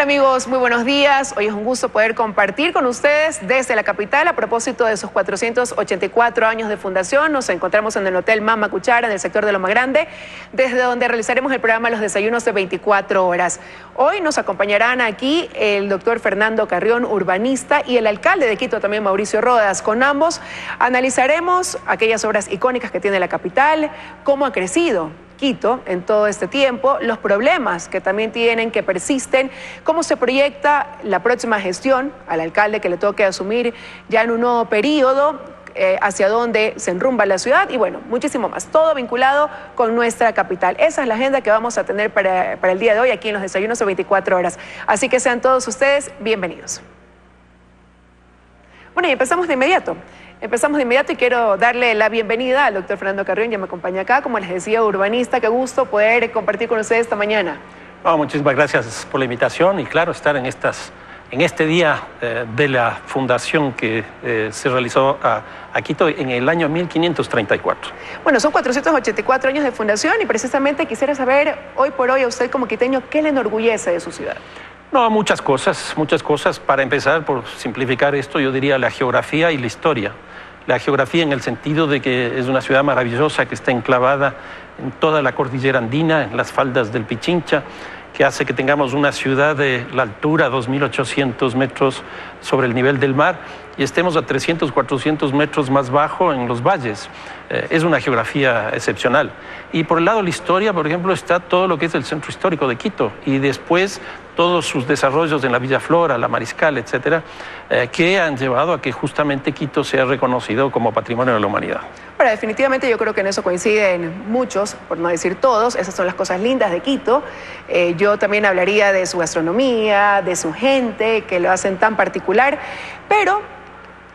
amigos? Muy buenos días. Hoy es un gusto poder compartir con ustedes desde la capital a propósito de sus 484 años de fundación. Nos encontramos en el Hotel Mama Cuchara, en el sector de Loma Grande, desde donde realizaremos el programa Los Desayunos de 24 horas. Hoy nos acompañarán aquí el doctor Fernando Carrión, urbanista, y el alcalde de Quito también, Mauricio Rodas. Con ambos analizaremos aquellas obras icónicas que tiene la capital, cómo ha crecido Quito en todo este tiempo, los problemas que también tienen, que persisten, cómo se proyecta la próxima gestión al alcalde que le toque asumir ya en un nuevo periodo, hacia dónde se enrumba la ciudad y bueno, muchísimo más, todo vinculado con nuestra capital. Esa es la agenda que vamos a tener para el día de hoy aquí en los Desayunos de 24 horas. Así que sean todos ustedes bienvenidos. Bueno, y empezamos de inmediato. Y quiero darle la bienvenida al doctor Fernando Carrión, ya me acompaña acá, como les decía, urbanista. Qué gusto poder compartir con ustedes esta mañana. Muchísimas gracias por la invitación y claro, estar en este día de la fundación que se realizó a Quito en el año 1534. Bueno, son 484 años de fundación y precisamente quisiera saber hoy por hoy a usted como quiteño, ¿qué le enorgullece de su ciudad? No, muchas cosas. Para empezar, por simplificar esto, yo diría la geografía y la historia. La geografía en el sentido de que es una ciudad maravillosa que está enclavada en toda la cordillera andina, en las faldas del Pichincha, que hace que tengamos una ciudad de la altura 2.800 metros sobre el nivel del mar y estemos a 300, 400 metros más bajo en los valles. Es una geografía excepcional. Y por el lado de la historia, por ejemplo, está todo lo que es el centro histórico de Quito y después todos sus desarrollos en la Villa Flora, la Mariscal, etcétera, que han llevado a que justamente Quito sea reconocido como Patrimonio de la Humanidad. Ahora, definitivamente yo creo que en eso coinciden muchos, por no decir todos. Esas son las cosas lindas de Quito. Yo también hablaría de su gastronomía, de su gente, que lo hacen tan particular, pero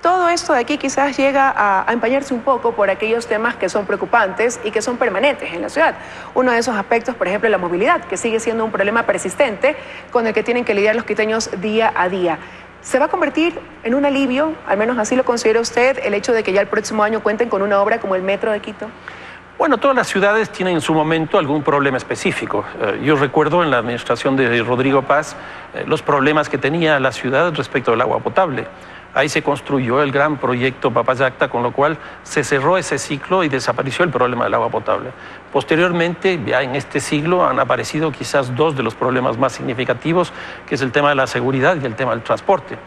todo esto de aquí quizás llega a empañarse un poco por aquellos temas que son preocupantes y que son permanentes en la ciudad. Uno de esos aspectos, por ejemplo, la movilidad, que sigue siendo un problema persistente con el que tienen que lidiar los quiteños día a día. ¿Se va a convertir en un alivio, al menos así lo considera usted, el hecho de que ya el próximo año cuenten con una obra como el Metro de Quito? Bueno, todas las ciudades tienen en su momento algún problema específico. Yo recuerdo en la administración de Rodrigo Paz los problemas que tenía la ciudad respecto del agua potable. Ahí se construyó el gran proyecto Papayacta, con lo cual se cerró ese ciclo y desapareció el problema del agua potable. Posteriormente, ya en este siglo, han aparecido quizás dos de los problemas más significativos, que es el tema de la seguridad y el tema del transporte.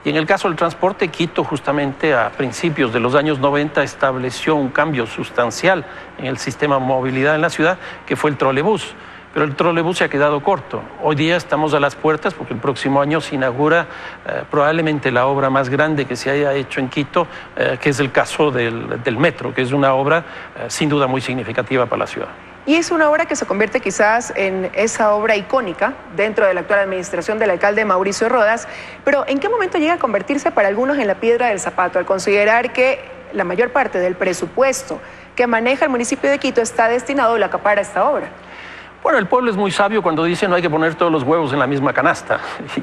Y en el caso del transporte, Quito justamente a principios de los años 90 estableció un cambio sustancial en el sistema de movilidad en la ciudad, que fue el trolebús. Pero el trolebús se ha quedado corto. Hoy día estamos a las puertas porque el próximo año se inaugura probablemente la obra más grande que se haya hecho en Quito, que es el caso del metro, que es una obra sin duda muy significativa para la ciudad. Y es una obra que se convierte quizás en esa obra icónica dentro de la actual administración del alcalde Mauricio Rodas, pero ¿en qué momento llega a convertirse para algunos en la piedra del zapato, al considerar que la mayor parte del presupuesto que maneja el municipio de Quito está destinado a acapar esta obra? Bueno, el pueblo es muy sabio cuando dice no hay que poner todos los huevos en la misma canasta.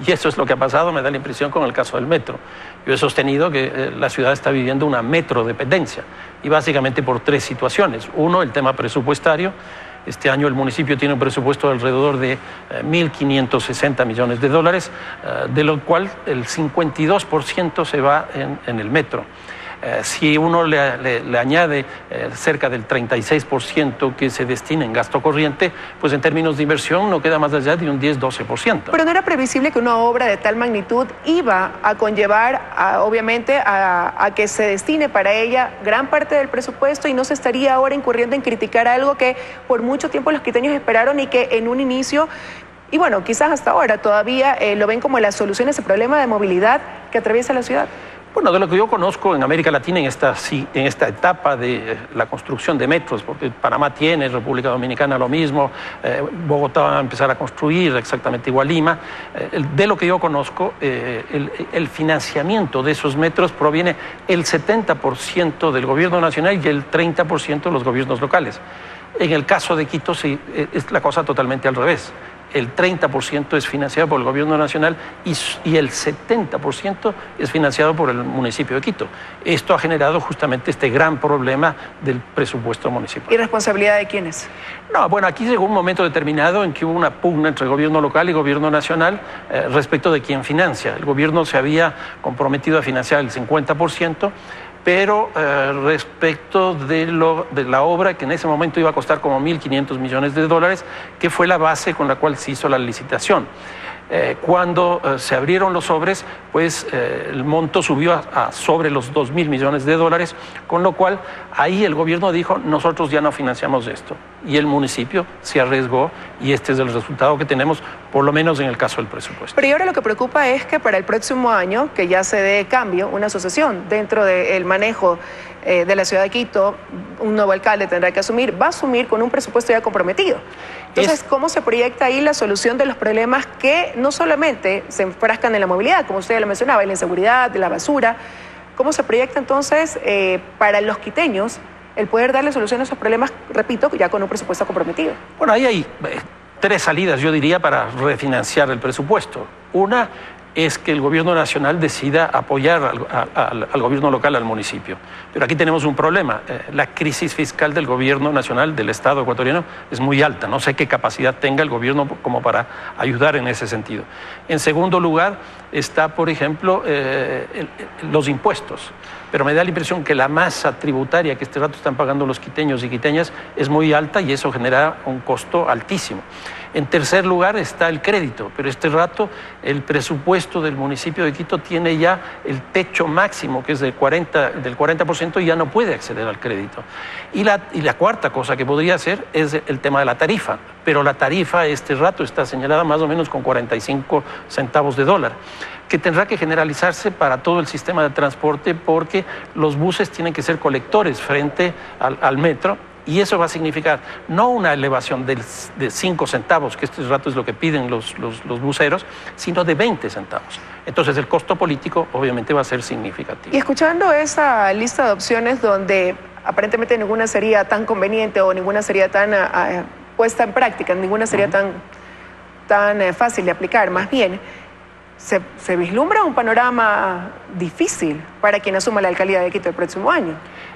Y eso es lo que ha pasado, me da la impresión, con el caso del metro. Yo he sostenido que la ciudad está viviendo una metrodependencia y básicamente por tres situaciones. Uno, el tema presupuestario. Este año el municipio tiene un presupuesto de alrededor de 1.560 millones de dólares, de lo cual el 52% se va en el metro. Si uno le añade cerca del 36% que se destina en gasto corriente, pues en términos de inversión no queda más allá de un 10-12%. Pero no era previsible que una obra de tal magnitud iba a conllevar, obviamente, a que se destine para ella gran parte del presupuesto y no se estaría ahora incurriendo en criticar algo que por mucho tiempo los quiteños esperaron y que en un inicio, y bueno, quizás hasta ahora todavía lo ven como la solución a ese problema de movilidad que atraviesa la ciudad. Bueno, de lo que yo conozco en América Latina en esta etapa de la construcción de metros, porque Panamá tiene, República Dominicana lo mismo, Bogotá va a empezar a construir exactamente igual Lima. De lo que yo conozco, el financiamiento de esos metros proviene el 70% del gobierno nacional y el 30% de los gobiernos locales. En el caso de Quito sí, es la cosa totalmente al revés. el 30% es financiado por el gobierno nacional y el 70% es financiado por el municipio de Quito. Esto ha generado justamente este gran problema del presupuesto municipal. ¿Y responsabilidad de quiénes? No, bueno, aquí llegó un momento determinado en que hubo una pugna entre el gobierno local y gobierno nacional respecto de quién financia. El gobierno se había comprometido a financiar el 50%, pero respecto de la obra que en ese momento iba a costar como 1.500 millones de dólares, que fue la base con la cual se hizo la licitación. Cuando se abrieron los sobres, pues el monto subió a sobre los 2.000 millones de dólares, con lo cual ahí el gobierno dijo, nosotros ya no financiamos esto. Y el municipio se arriesgó y este es el resultado que tenemos, por lo menos en el caso del presupuesto. Pero y ahora lo que preocupa es que para el próximo año, que ya se dé cambio, una asociación dentro del manejo de la ciudad de Quito, un nuevo alcalde tendrá que asumir, va a asumir con un presupuesto ya comprometido. Entonces, ¿cómo se proyecta ahí la solución de los problemas que no solamente se enfrascan en la movilidad, como usted ya lo mencionaba, en la inseguridad, de la basura? ¿Cómo se proyecta entonces para los quiteños el poder darle solución a esos problemas, repito, ya con un presupuesto comprometido? Bueno, ahí hay tres salidas, yo diría, para refinanciar el presupuesto. Una es que el gobierno nacional decida apoyar al gobierno local, al municipio. Pero aquí tenemos un problema. La crisis fiscal del gobierno nacional, del Estado ecuatoriano, es muy alta. No sé qué capacidad tenga el gobierno como para ayudar en ese sentido. En segundo lugar está, por ejemplo, los impuestos. Pero me da la impresión que la masa tributaria que este rato están pagando los quiteños y quiteñas es muy alta y eso genera un costo altísimo. En tercer lugar está el crédito, pero este rato el presupuesto del municipio de Quito tiene ya el techo máximo, que es del 40% y ya no puede acceder al crédito. Y la cuarta cosa que podría hacer es el tema de la tarifa, pero la tarifa este rato está señalada más o menos con 45 centavos de dólar, que tendrá que generalizarse para todo el sistema de transporte porque los buses tienen que ser colectores frente al metro. Y eso va a significar no una elevación de 5 centavos, que este rato es lo que piden los buceros, sino de 20 centavos. Entonces el costo político obviamente va a ser significativo. Y escuchando esa lista de opciones donde aparentemente ninguna sería tan conveniente o ninguna sería tan puesta en práctica, ninguna sería tan fácil de aplicar, más bien, se vislumbra un panorama difícil para quien asuma la alcaldía de Quito el próximo año.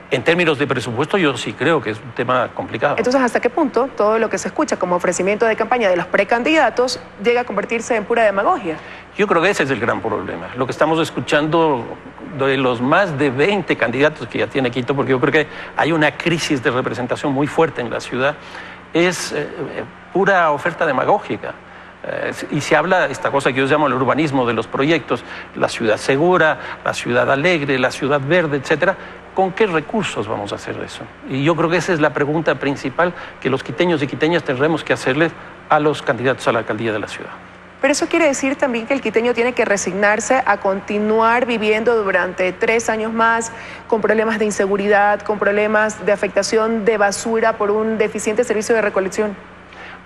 En términos de presupuesto, yo sí creo que es un tema complicado. Entonces, ¿hasta qué punto todo lo que se escucha como ofrecimiento de campaña de los precandidatos llega a convertirse en pura demagogia? Yo creo que ese es el gran problema. Lo que estamos escuchando de los más de 20 candidatos que ya tiene Quito, porque yo creo que hay una crisis de representación muy fuerte en la ciudad, es pura oferta demagógica. Y se habla esta cosa que yo llamo el urbanismo de los proyectos, la ciudad segura, la ciudad alegre, la ciudad verde, etcétera. ¿Con qué recursos vamos a hacer eso? Y yo creo que esa es la pregunta principal que los quiteños y quiteñas tendremos que hacerles a los candidatos a la alcaldía de la ciudad. Pero eso quiere decir también que el quiteño tiene que resignarse a continuar viviendo durante 3 años más con problemas de inseguridad, con problemas de afectación de basura por un deficiente servicio de recolección.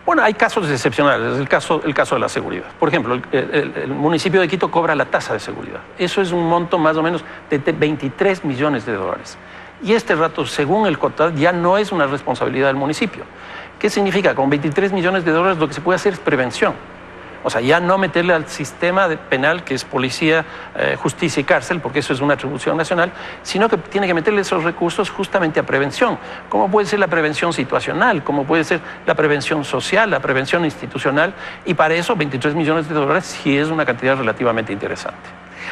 Bueno, hay casos excepcionales, el caso de la seguridad. Por ejemplo, el municipio de Quito cobra la tasa de seguridad. Eso es un monto más o menos de 23 millones de dólares. Y este rato, según el COTAD, ya no es una responsabilidad del municipio. ¿Qué significa? Con 23 millones de dólares lo que se puede hacer es prevención. O sea, ya no meterle al sistema penal, que es policía, justicia y cárcel, porque eso es una atribución nacional, sino que tiene que meterle esos recursos justamente a prevención. ¿Cómo puede ser la prevención situacional? ¿Cómo puede ser la prevención social, la prevención institucional? Y para eso 23 millones de dólares sí es una cantidad relativamente interesante.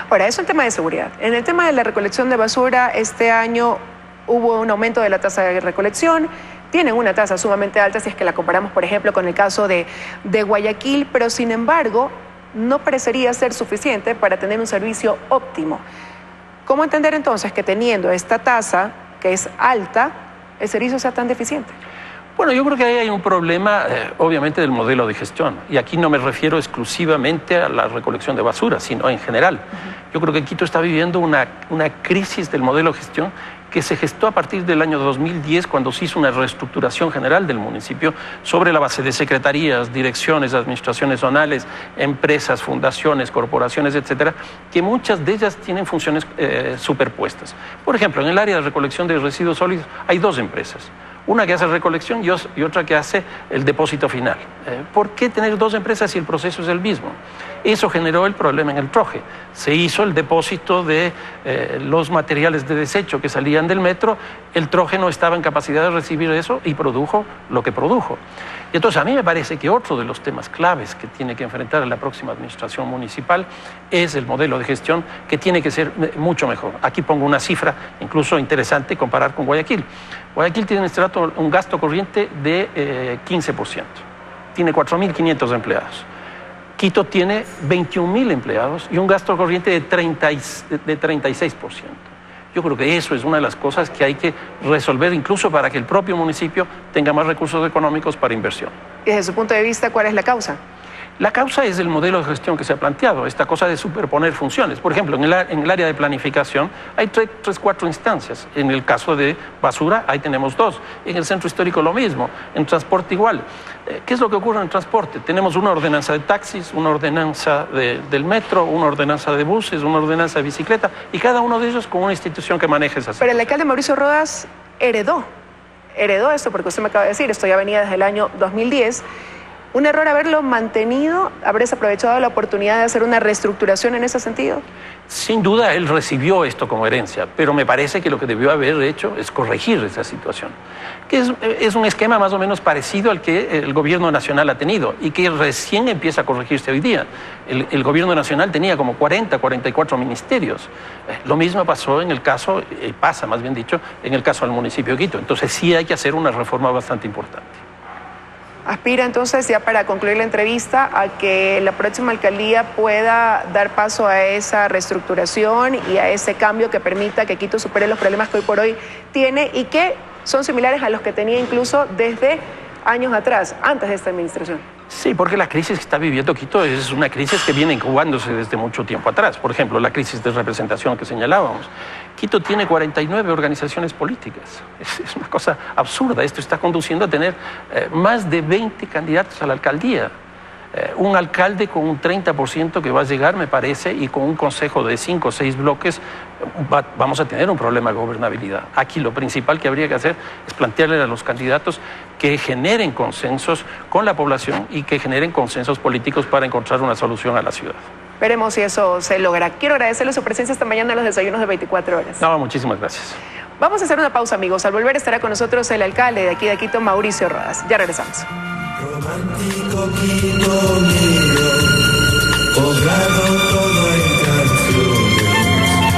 Ahora, eso es un tema de seguridad. En el tema de la recolección de basura, este año hubo un aumento de la tasa de recolección. Tienen una tasa sumamente alta si es que la comparamos, por ejemplo, con el caso de Guayaquil, pero sin embargo no parecería ser suficiente para tener un servicio óptimo. ¿Cómo entender entonces que teniendo esta tasa, que es alta, el servicio sea tan deficiente? Bueno, yo creo que ahí hay un problema, obviamente, del modelo de gestión. Y aquí no me refiero exclusivamente a la recolección de basura, sino en general. Yo creo que Quito está viviendo una crisis del modelo de gestión que se gestó a partir del año 2010, cuando se hizo una reestructuración general del municipio sobre la base de secretarías, direcciones, administraciones zonales, empresas, fundaciones, corporaciones, etcétera, que muchas de ellas tienen funciones superpuestas. Por ejemplo, en el área de recolección de residuos sólidos hay 2 empresas. Una que hace recolección y otra que hace el depósito final. ¿Por qué tener dos empresas si el proceso es el mismo? Eso generó el problema en el Troje. Se hizo el depósito de los materiales de desecho que salían del metro, el Troje no estaba en capacidad de recibir eso y produjo lo que produjo. Y entonces a mí me parece que otro de los temas claves que tiene que enfrentar la próxima administración municipal es el modelo de gestión, que tiene que ser mucho mejor. Aquí pongo una cifra incluso interesante comparar con Guayaquil. Guayaquil tiene un gasto corriente de 15%, tiene 4.500 empleados. Quito tiene 21.000 empleados y un gasto corriente de 36%. Yo creo que eso es una de las cosas que hay que resolver incluso para que el propio municipio tenga más recursos económicos para inversión. Y desde su punto de vista, ¿cuál es la causa? La causa es el modelo de gestión que se ha planteado, esta cosa de superponer funciones. Por ejemplo, en el área de planificación hay cuatro instancias. En el caso de basura, ahí tenemos 2. En el centro histórico lo mismo. En transporte igual. ¿Qué es lo que ocurre en el transporte? Tenemos una ordenanza de taxis, una ordenanza del metro, una ordenanza de buses, una ordenanza de bicicleta, y cada uno de ellos con una institución que maneje esas. Pero el alcalde Mauricio Rodas heredó esto, porque usted me acaba de decir, esto ya venía desde el año 2010. ¿Un error haberlo mantenido? ¿Haber desaprovechado la oportunidad de hacer una reestructuración en ese sentido? Sin duda, él recibió esto como herencia, pero me parece que lo que debió haber hecho es corregir esa situación, que es un esquema más o menos parecido al que el gobierno nacional ha tenido y que recién empieza a corregirse hoy día. El gobierno nacional tenía como 44 ministerios. Lo mismo pasó en el caso, pasa más bien dicho, en el caso del municipio de Quito. Entonces sí hay que hacer una reforma bastante importante. Aspira entonces, ya para concluir la entrevista, a que la próxima alcaldía pueda dar paso a esa reestructuración y a ese cambio que permita que Quito supere los problemas que hoy por hoy tiene y que son similares a los que tenía incluso desde años atrás, antes de esta administración. Sí, porque la crisis que está viviendo Quito es una crisis que viene incubándose desde mucho tiempo atrás. Por ejemplo, la crisis de representación que señalábamos. Quito tiene 49 organizaciones políticas. Es una cosa absurda. Esto está conduciendo a tener más de 20 candidatos a la alcaldía. Un alcalde con un 30% que va a llegar, me parece, y con un consejo de 5 o 6 bloques, vamos a tener un problema de gobernabilidad. Aquí lo principal que habría que hacer es plantearle a los candidatos que generen consensos con la población y que generen consensos políticos para encontrar una solución a la ciudad. Veremos si eso se logra. Quiero agradecerle su presencia esta mañana en los desayunos de 24 horas. No, muchísimas gracias. Vamos a hacer una pausa, amigos. Al volver estará con nosotros el alcalde de aquí de Quito, Mauricio Rodas. Ya regresamos. Romántico Quito mío, poblado